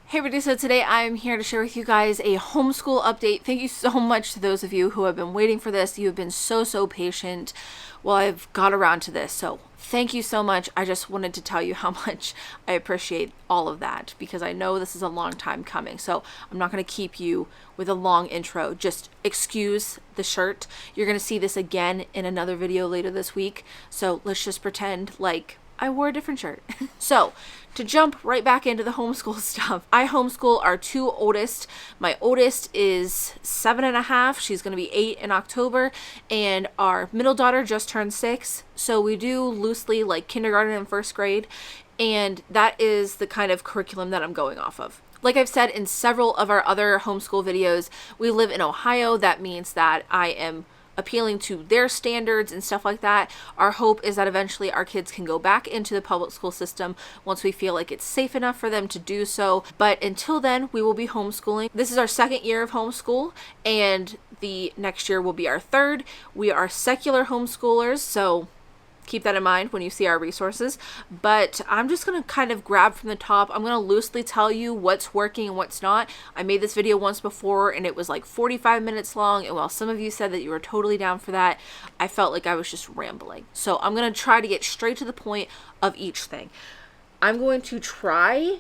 Hey everybody, so today I'm here to share with you guys a homeschool update. Thank you so much to those of you who have been waiting for this. You have been so patient while I've got around to this. So thank you so much. I just wanted to tell you how much I appreciate all of that because I know this is a long time coming. So I'm not going to keep you with a long intro. Just excuse the shirt. You're going to see this again in another video later this week. So let's just pretend like I wore a different shirt. So to jump right back into the homeschool stuff, I homeschool our two oldest. My oldest is 7.5. She's going to be 8 in October. And our middle daughter just turned 6. So we do loosely like kindergarten and first grade. And that is the kind of curriculum that I'm going off of. Like I've said in several of our other homeschool videos, we live in Ohio. That means that I am appealing to their standards and stuff like that. Our hope is that eventually our kids can go back into the public school system once we feel like it's safe enough for them to do so. But until then, we will be homeschooling. This is our second year of homeschool, and the next year will be our third. We are secular homeschoolers, so keep that in mind when you see our resources. But I'm just going to kind of grab from the top. I'm going to loosely tell you what's working and what's not. I made this video once before and it was like 45 minutes long. And while some of you said that you were totally down for that, I felt like I was just rambling. So I'm going to try to get straight to the point of each thing. I'm going to try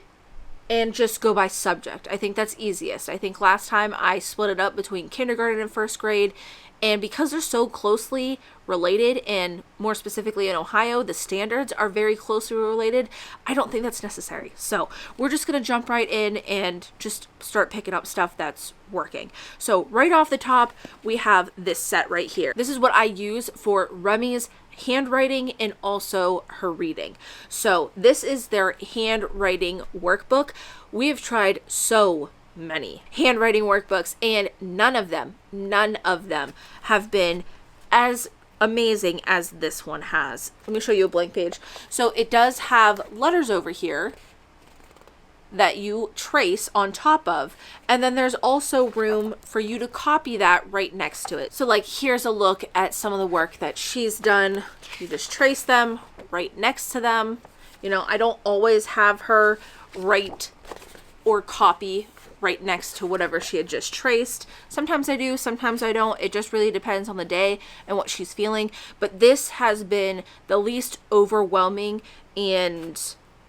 and just go by subject. I think that's easiest. I think last time I split it up between kindergarten and first grade. And because they're so closely related, and more specifically in Ohio, the standards are very closely related, I don't think that's necessary. So we're just going to jump right in and just start picking up stuff that's working. So right off the top, we have this set right here. This is what I use for Remy's handwriting and also her reading. So this is their handwriting workbook. We have tried so many handwriting workbooks and none of them have been as amazing as this one has. Let me show you a blank page. So it does have letters over here that you trace on top of, and then there's also room for you to copy that right next to it. So like here's a look at some of the work that she's done. You just trace them right next to them. You know, I don't always have her write or copy right next to whatever she had just traced. Sometimes I do, sometimes I don't. It just really depends on the day and what she's feeling. But this has been the least overwhelming and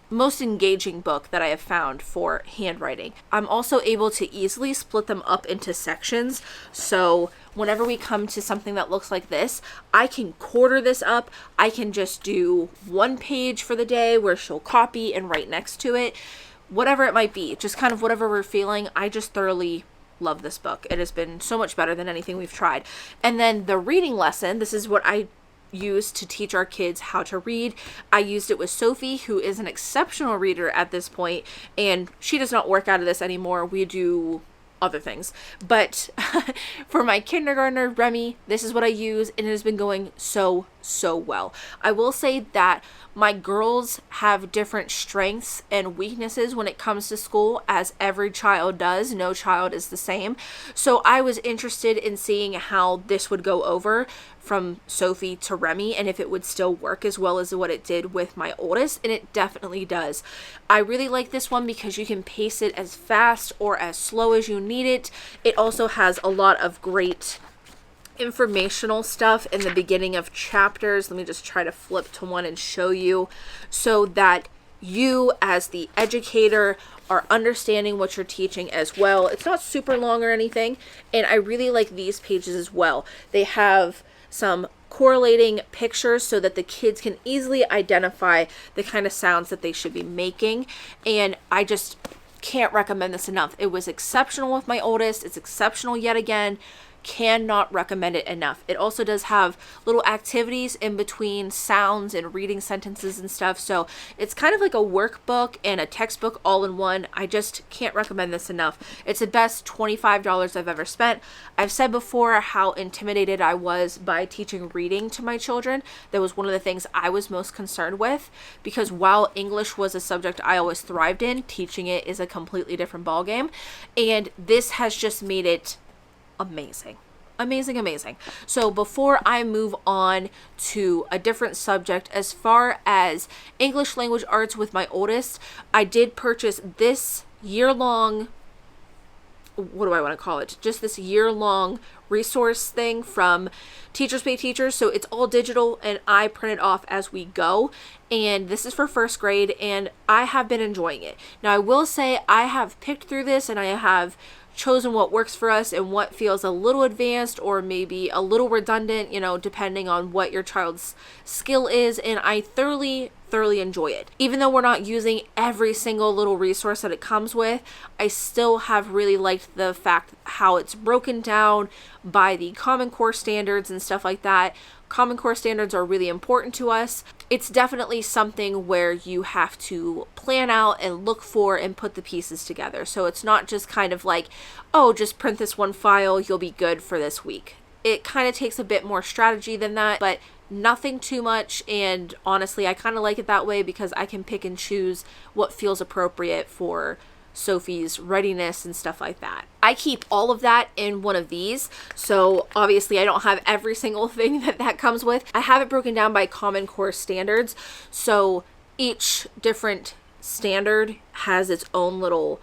most engaging book that I have found for handwriting. I'm also able to easily split them up into sections. So whenever we come to something that looks like this, I can quarter this up. I can just do one page for the day where she'll copy and write next to it. Whatever it might be, just kind of whatever we're feeling. I just thoroughly love this book. It has been so much better than anything we've tried. And then the reading lesson, this is what I use to teach our kids how to read. I used it with Sophie, who is an exceptional reader at this point, and she does not work out of this anymore. We do other things. But for my kindergartner, Remy, this is what I use, and it has been going so well. I will say that my girls have different strengths and weaknesses when it comes to school, as every child does. No child is the same. So I was interested in seeing how this would go over from Sophie to Remy and if it would still work as well as what it did with my oldest, and it definitely does. I really like this one because you can pace it as fast or as slow as you need it. It also has a lot of great informational stuff in the beginning of chapters. Let me just try to flip to one and show you so that you as the educator are understanding what you're teaching as well. It's not super long or anything, and I really like these pages as well. They have some correlating pictures so that the kids can easily identify the kind of sounds that they should be making, and I just can't recommend this enough. It was exceptional with my oldest. It's exceptional yet again. Cannot recommend it enough. It also does have little activities in between sounds and reading sentences and stuff. So it's kind of like a workbook and a textbook all in one. I just can't recommend this enough. It's the best $25 I've ever spent. I've said before how intimidated I was by teaching reading to my children. That was one of the things I was most concerned with, because while English was a subject I always thrived in, teaching it is a completely different ballgame. And this has just made it amazing. So before I move on to a different subject, as far as English language arts with my oldest, I did purchase this year-long, what do I want to call it? Just this year-long resource thing from Teachers Pay Teachers. So it's all digital and I print it off as we go. And this is for first grade and I have been enjoying it. Now I will say I have picked through this and I have chosen what works for us and what feels a little advanced or maybe a little redundant, you know, depending on what your child's skill is. And I thoroughly enjoy it. Even though we're not using every single little resource that it comes with, I still have really liked the fact how it's broken down by the Common Core standards and stuff like that. Common Core standards are really important to us. It's definitely something where you have to plan out and look for and put the pieces together. So it's not just kind of like, oh, just print this one file, you'll be good for this week. It kind of takes a bit more strategy than that, but nothing too much. And honestly, I kind of like it that way because I can pick and choose what feels appropriate for Sophie's readiness and stuff like that. I keep all of that in one of these. So obviously I don't have every single thing that comes with. I have it broken down by Common Core standards. So each different standard has its own little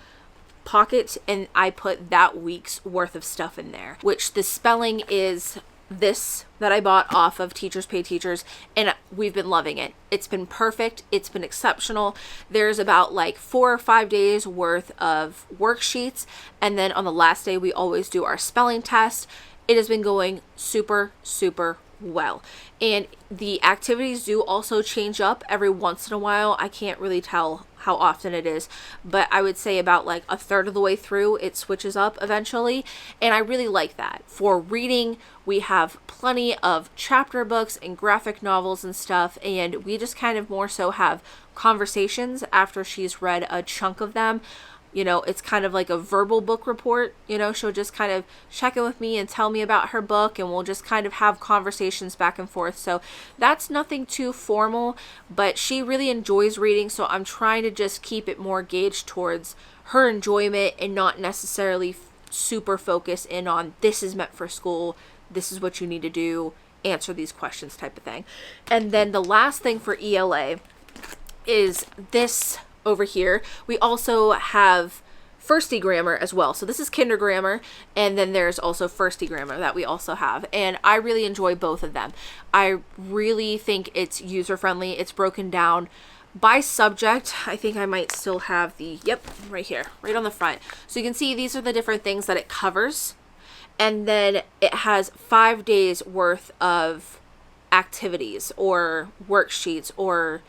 pocket and I put that week's worth of stuff in there, which the spelling is this that I bought off of Teachers Pay Teachers and we've been loving it. It's been perfect. It's been exceptional. There's about like 4 or 5 days worth of worksheets and then on the last day we always do our spelling test. It has been going super well. And the activities do also change up every once in a while. I can't really tell how often it is, but I would say about like a third of the way through it switches up eventually. And I really like that. For reading, we have plenty of chapter books and graphic novels and stuff. And we just kind of more so have conversations after she's read a chunk of them. You know, it's kind of like a verbal book report, you know, she'll just kind of check in with me and tell me about her book and we'll just kind of have conversations back and forth. So that's nothing too formal, but she really enjoys reading. So I'm trying to just keep it more gauged towards her enjoyment and not necessarily super focus in on this is meant for school. This is what you need to do. Answer these questions type of thing. And then the last thing for ELA is this over here. We also have FirstieGrammar as well. So this is KinderGrammar, and then there's also FirstieGrammar that we also have. And I really enjoy both of them. I really think it's user-friendly. It's broken down by subject. I think I might still have the, yep, right here, right on the front. So you can see these are the different things that it covers. And then it has 5 days worth of activities or worksheets or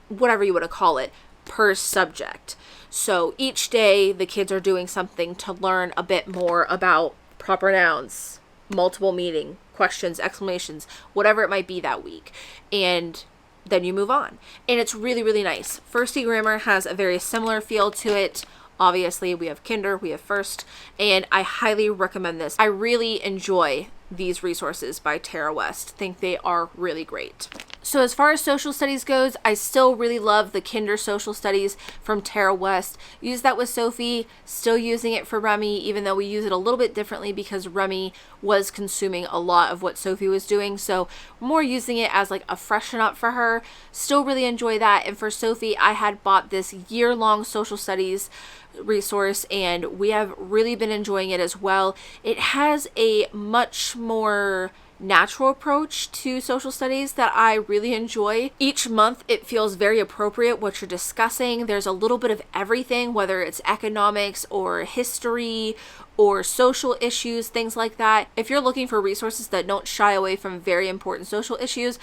whatever you want to call it per subject. So each day the kids are doing something to learn a bit more about proper nouns, multiple meaning, questions, exclamations, whatever it might be that week. And then you move on. And it's really nice. FirstieGrammar has a very similar feel to it. Obviously, we have Kinder, we have First, and I highly recommend this. I really enjoy these resources by Tara West. Think they are really great. So as far as social studies goes, I still really love the Kinder social studies from Tara West. Use that with Sophie, still using it for Remy, even though we use it a little bit differently because Remy was consuming a lot of what Sophie was doing. So more using it as like a freshen up for her. Still really enjoy that. And for Sophie, I had bought this year-long social studies resource and we have really been enjoying it as well. It has a much more natural approach to social studies that I really enjoy. Each month it feels very appropriate what you're discussing. There's a little bit of everything, whether it's economics or history or social issues, things like that. If you're looking for resources that don't shy away from very important social issues,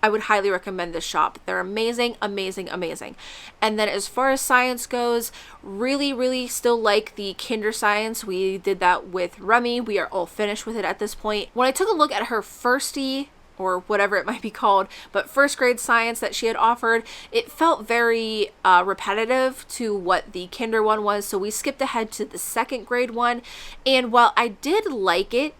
I would highly recommend this shop. They're amazing. And then as far as science goes, really still like the Kinder Science. We did that with Remy. We are all finished with it at this point. When I took a look at her Firstie, or whatever it might be called, but first grade science that she had offered, it felt very repetitive to what the Kinder one was. So we skipped ahead to the second grade one. And while I did like it,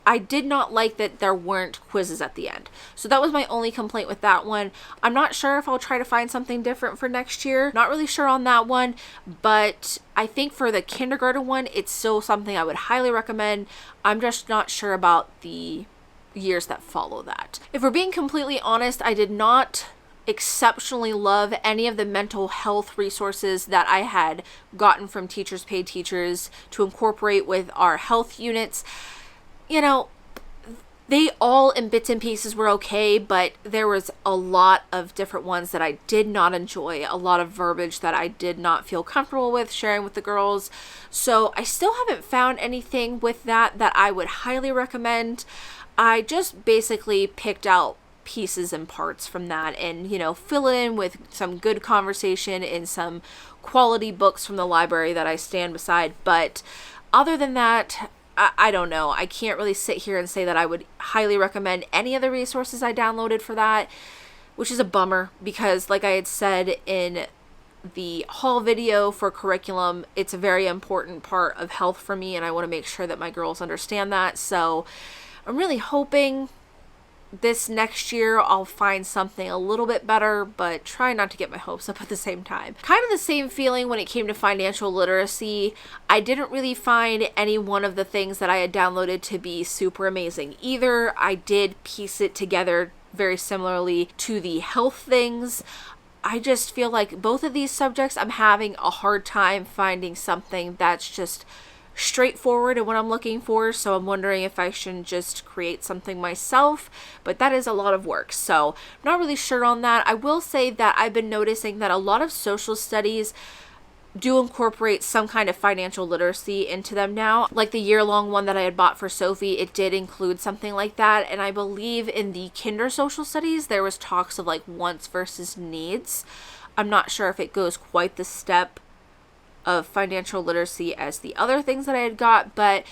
I did not like that there weren't quizzes at the end. So that was my only complaint with that one. I'm not sure if I'll try to find something different for next year. Not really sure on that one, but I think for the kindergarten one, it's still something I would highly recommend. I'm just not sure about the years that follow that. If we're being completely honest, I did not exceptionally love any of the mental health resources that I had gotten from Teachers Pay Teachers to incorporate with our health units. You know, they all in bits and pieces were okay, but there was a lot of different ones that I did not enjoy, a lot of verbiage that I did not feel comfortable with sharing with the girls. So I still haven't found anything with that I would highly recommend. I just basically picked out pieces and parts from that and, you know, fill in with some good conversation in some quality books from the library that I stand beside. But other than that, I don't know. I can't really sit here and say that I would highly recommend any of the resources I downloaded for that, which is a bummer because, like I had said in the haul video for curriculum, it's a very important part of health for me, and I want to make sure that my girls understand that. So I'm really hoping this next year I'll find something a little bit better, but try not to get my hopes up at the same time. Kind of the same feeling when it came to financial literacy. I didn't really find any one of the things that I had downloaded to be super amazing either. I did piece it together very similarly to the health things. I just feel like both of these subjects, I'm having a hard time finding something that's just straightforward in what I'm looking for. So I'm wondering if I should just create something myself, but that is a lot of work. So I'm not really sure on that. I will say that I've been noticing that a lot of social studies do incorporate some kind of financial literacy into them now. Like the year-long one that I had bought for Sophie, it did include something like that. And I believe in the kinder social studies, there was talks of like wants versus needs. I'm not sure if it goes quite the step of financial literacy as the other things that I had got, but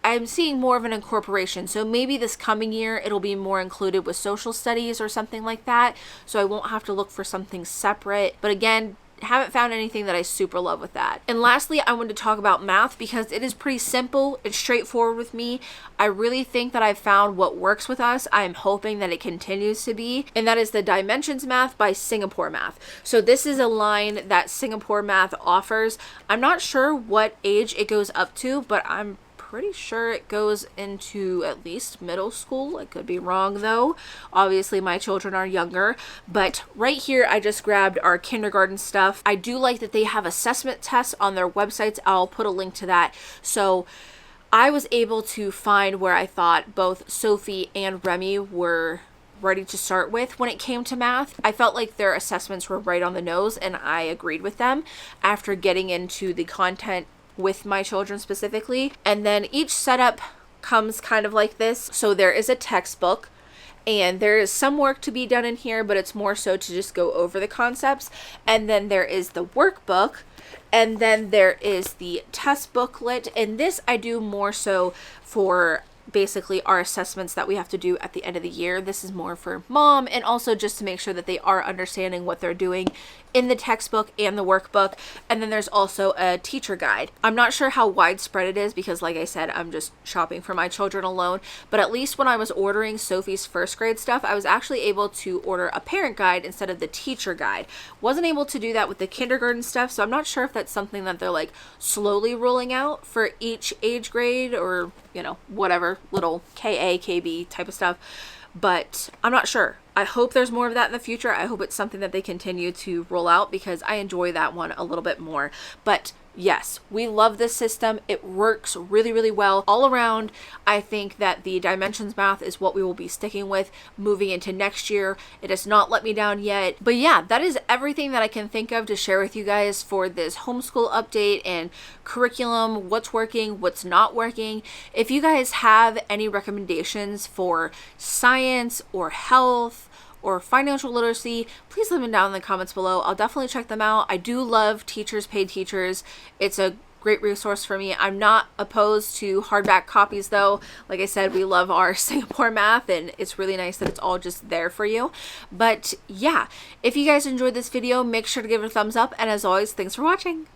I'm seeing more of an incorporation. So maybe this coming year it'll be more included with social studies or something like that, so I won't have to look for something separate. But again, haven't found anything that I super love with that. And lastly, I wanted to talk about math because it is pretty simple. It's straightforward with me. I really think that I've found what works with us. I'm hoping that it continues to be, and that is the Dimensions Math by Singapore Math. So this is a line that Singapore Math offers. I'm not sure what age it goes up to, but I'm pretty sure it goes into at least middle school. I could be wrong though. Obviously my children are younger, but right here I just grabbed our kindergarten stuff. I do like that they have assessment tests on their websites. I'll put a link to that. So I was able to find where I thought both Sophie and Remy were ready to start with when it came to math. I felt like their assessments were right on the nose, and I agreed with them after getting into the content with my children specifically. And then each setup comes kind of like this. So there is a textbook, and there is some work to be done in here, but it's more so to just go over the concepts. And then there is the workbook, and then there is the test booklet, and this I do more so for basically our assessments that we have to do at the end of the year. This is more for mom, and also just to make sure that they are understanding what they're doing in the textbook and the workbook. And then there's also a teacher guide. I'm not sure how widespread it is because, like I said, I'm just shopping for my children alone, but at least when I was ordering Sophie's first grade stuff, I was actually able to order a parent guide instead of the teacher guide. Wasn't able to do that with the kindergarten stuff, so I'm not sure if that's something that they're like slowly rolling out for each age grade, or you know, whatever little KA, KB type of stuff, but I'm not sure. I hope there's more of that in the future. I hope it's something that they continue to roll out because I enjoy that one a little bit more. But yes, we love this system. It works really, really well all around. I think that the Dimensions Math is what we will be sticking with moving into next year. It has not let me down yet. But yeah, that is everything that I can think of to share with you guys for this homeschool update and curriculum, what's working, what's not working. If you guys have any recommendations for science or health or financial literacy, please leave them down in the comments below. I'll definitely check them out. I do love Teachers Pay Teachers. It's a great resource for me. I'm not opposed to hardback copies though. Like I said, we love our Singapore Math, and it's really nice that it's all just there for you. But yeah, if you guys enjoyed this video, make sure to give it a thumbs up, and as always, thanks for watching.